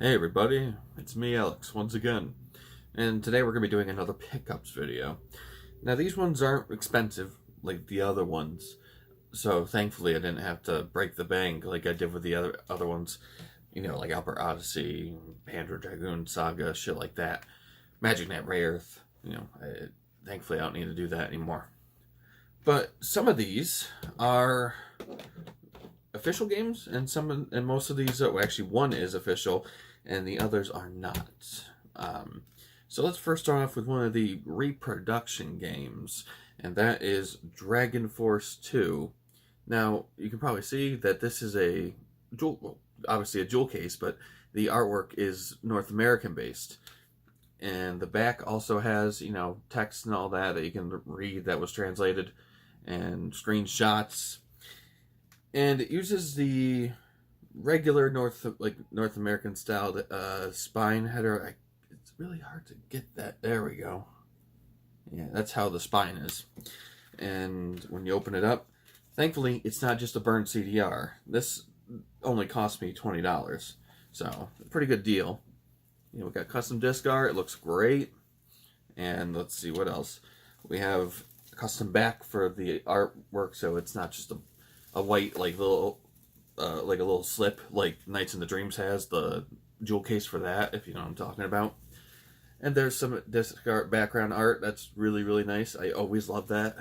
Hey everybody, it's me Alex once again, and today we're going to be doing another pickups video. Now these ones aren't expensive like the other ones, so thankfully I didn't have to break the bank like I did with the other ones, like Albert Odyssey, Panzer Dragoon Saga, shit like that. Magic Knight Rayearth, thankfully I don't need to do that anymore. But some of these are official games, and most of these, actually one is official, and the others are not. So let's first start off with one of the Reproduction games, and that is Dragon Force 2. Now, you can probably see that this is a obviously a jewel case, but the artwork is North American based. And the back also has, text and all that you can read that was translated, and screenshots. And it uses the regular North American style spine header. It's really hard to get that. There we go. Yeah, that's how the spine is. And when you open it up, thankfully it's not just a burned CDR. This only cost me $20, so a pretty good deal. We got custom disc art. It looks great. And let's see what else. We have a custom back for the artwork, so it's not just a white like a little slip like Nights in the Dreams has, the jewel case for that, if you know what I'm talking about. And there's some disc art, background art that's really, really nice. I always love that.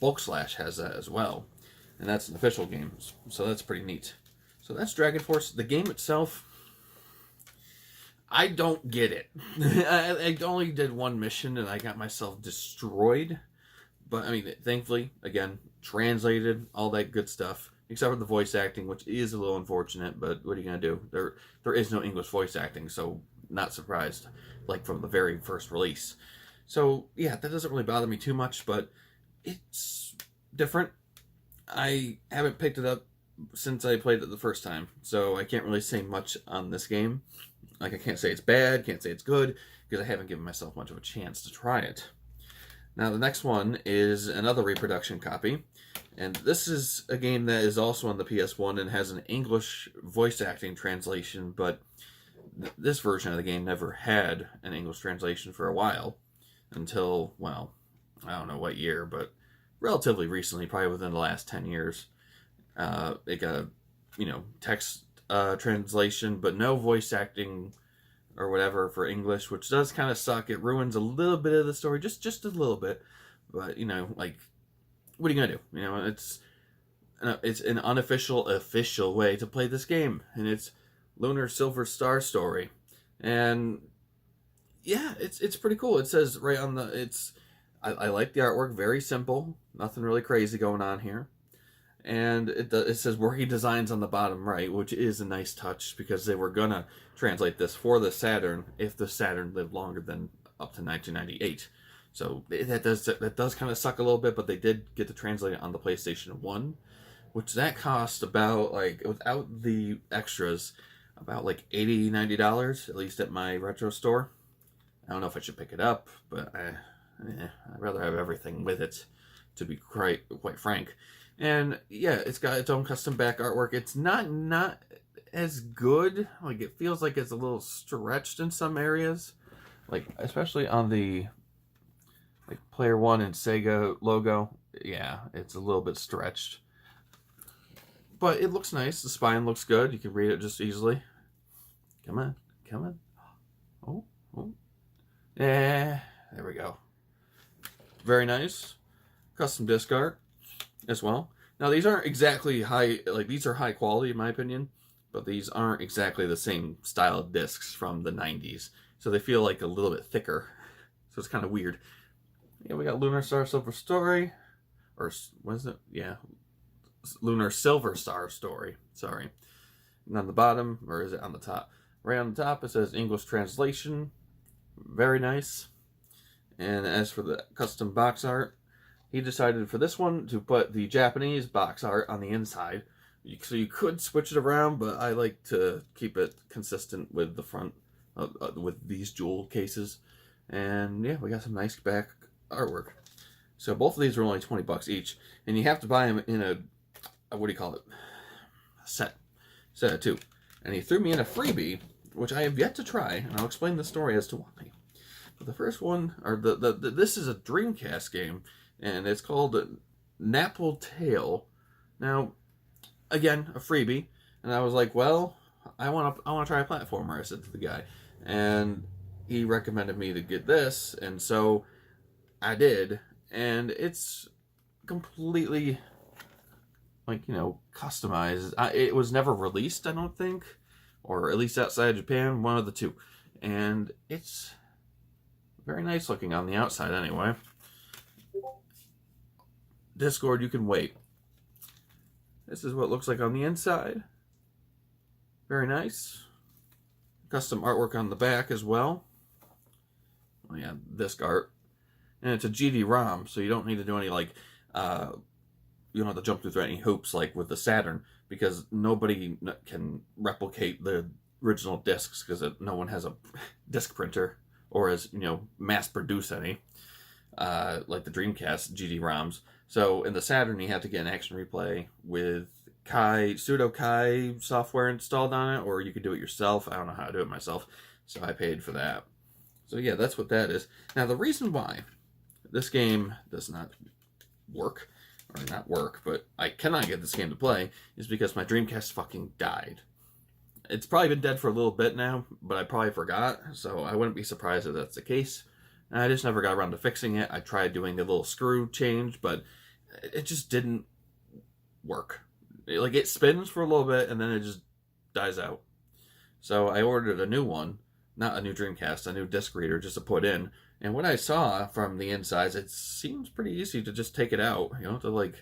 Bulk Slash has that as well, and that's an official game, so that's pretty neat. So that's Dragon Force. The game itself, I don't get it. I only did one mission and I got myself destroyed. But I mean, thankfully, again, translated, all that good stuff, except for the voice acting, which is a little unfortunate. But what are you gonna do? There is no English voice acting, so not surprised. Like from the very first release. So yeah, that doesn't really bother me too much, but it's different. I haven't picked it up since I played it the first time, so I can't really say much on this game. Like, I can't say it's bad, can't say it's good, because I haven't given myself much of a chance to try it. Now, the next one is another Reproduction copy, and this is a game that is also on the PS1 and has an English voice acting translation, but this version of the game never had an English translation for a while, until, well, I don't know what year, but relatively recently, probably within the last 10 years. It got a, text translation, but no voice acting or whatever for English, which does kind of suck. It ruins a little bit of the story, just a little bit. But like, what are you gonna do? It's an unofficial official way to play this game, and it's Lunar Silver Star Story, and yeah, it's pretty cool. It says right on the I like the artwork, very simple, nothing really crazy going on here. And it says working designs on the bottom right, which is a nice touch, because they were gonna translate this for the Saturn if the Saturn lived longer than up to 1998. So that does kind of suck a little bit, but they did get to translate it on the PlayStation 1, which that cost about, like, without the extras, about like $80, $90, at least at my retro store. I don't know if I should pick it up, but I'd rather have everything with it, to be quite frank. And yeah, it's got its own custom back artwork. It's not as good. Like, it feels like it's a little stretched in some areas, like especially on the Player One and Sega logo. Yeah, it's a little bit stretched, but it looks nice. The spine looks good. You can read it just easily. Come on. Oh, yeah, there we go. Very nice. Custom disc art as well. Now, these aren't exactly these are high quality in my opinion, but these aren't exactly the same style of discs from the 90s. So they feel like a little bit thicker. So it's kind of weird. Yeah, we got Lunar Star Silver Story. Or, what is it? Yeah. Lunar Silver Star Story. Sorry. And on the bottom, or is it on the top? Right on the top, it says English translation. Very nice. And as for the custom box art, he decided for this one to put the Japanese box art on the inside. So you could switch it around, but I like to keep it consistent with the front, with these jewel cases. And yeah, we got some nice back artwork. So both of these are only $20 each, and you have to buy them in a what do you call it? Set of two. And he threw me in a freebie which I have yet to try, and I'll explain the story as to why. But the first one, or this is a Dreamcast game, and it's called Napple Tale. Now, again, a freebie, and I was like, well, I want to try a platformer, I said to the guy, and he recommended me to get this, and so I did, and it's completely, like, customized. It was never released, I don't think, or at least outside of Japan, one of the two, and it's very nice looking on the outside anyway. Discord, you can wait. This is what it looks like on the inside. Very nice. Custom artwork on the back as well. Oh yeah, disc art. And it's a GD-ROM, so you don't need to do any, like, you don't have to jump through any hoops like with the Saturn, because nobody can replicate the original discs, because no one has a disc printer, or has, mass produce any, like the Dreamcast GD-ROMs. So in the Saturn, you have to get an action replay with pseudo Kai software installed on it, or you could do it yourself. I don't know how to do it myself, so I paid for that. So yeah, that's what that is. Now the reason why this game does not work, or not work, but I cannot get this game to play, is because my Dreamcast fucking died. It's probably been dead for a little bit now, but I probably forgot, so I wouldn't be surprised if that's the case. I just never got around to fixing it. I tried doing the little screw change, but it just didn't work. It spins for a little bit, and then it just dies out. So I ordered a new one, not a new Dreamcast, a new disc reader just to put in. And what I saw from the insides, it seems pretty easy to just take it out. You don't have to,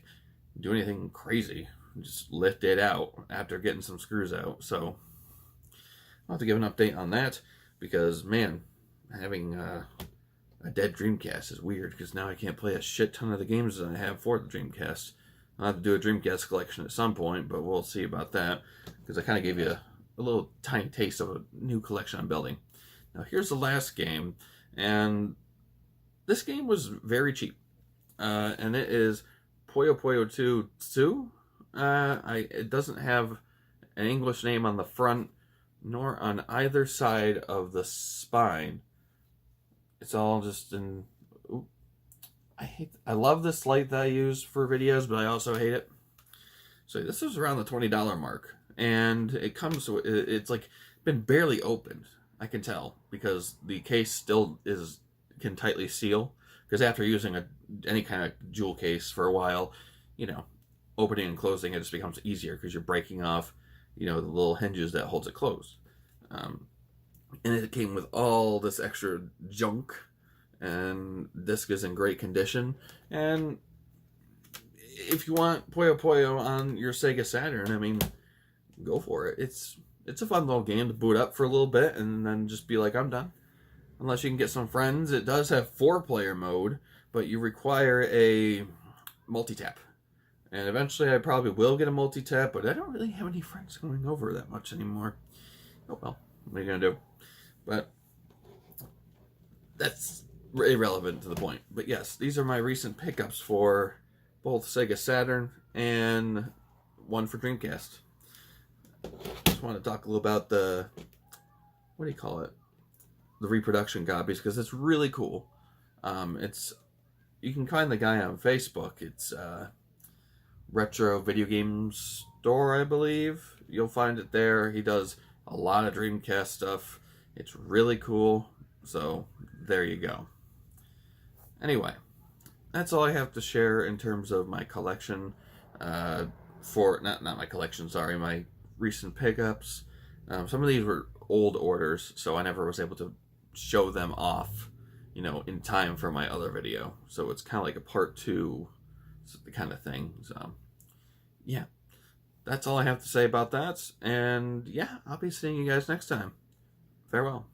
do anything crazy. Just lift it out after getting some screws out. So I'll have to give an update on that, because, man, having a dead Dreamcast is weird, because now I can't play a shit ton of the games that I have for the Dreamcast. I'll have to do a Dreamcast collection at some point, but we'll see about that, because I kind of gave you a little tiny taste of a new collection I'm building. Now here's the last game, and this game was very cheap, and it is Puyo Puyo 2 2. It doesn't have an English name on the front, nor on either side of the spine. It's all just in... Ooh, I love this light that I use for videos, but I also hate it. So this is around the $20 mark, and it comes with... It's been barely opened, I can tell, because the case still can tightly seal. Because after using any kind of jewel case for a while, opening and closing it just becomes easier, because you're breaking off, the little hinges that holds it closed. And it came with all this extra junk, and disc is in great condition. And if you want Puyo Puyo on your Sega Saturn, I mean, go for it. It's a fun little game to boot up for a little bit and then just be like, I'm done. Unless you can get some friends. It does have 4-player mode, but you require a multi-tap. And eventually I probably will get a multi-tap, but I don't really have any friends going over that much anymore. Oh well, what are you going to do? But that's irrelevant to the point. But yes, these are my recent pickups for both Sega Saturn and one for Dreamcast. Just want to talk a little about the, what do you call it? The reproduction copies, because it's really cool. You can find the guy on Facebook. It's Retro Video Game Store, I believe. You'll find it there. He does a lot of Dreamcast stuff. It's really cool. So there you go. Anyway, that's all I have to share in terms of my collection. For not my collection, sorry, my recent pickups. Some of these were old orders, so I never was able to show them off, in time for my other video. So it's kind of like a part 2 kind of thing. So yeah, that's all I have to say about that. And yeah, I'll be seeing you guys next time. Farewell.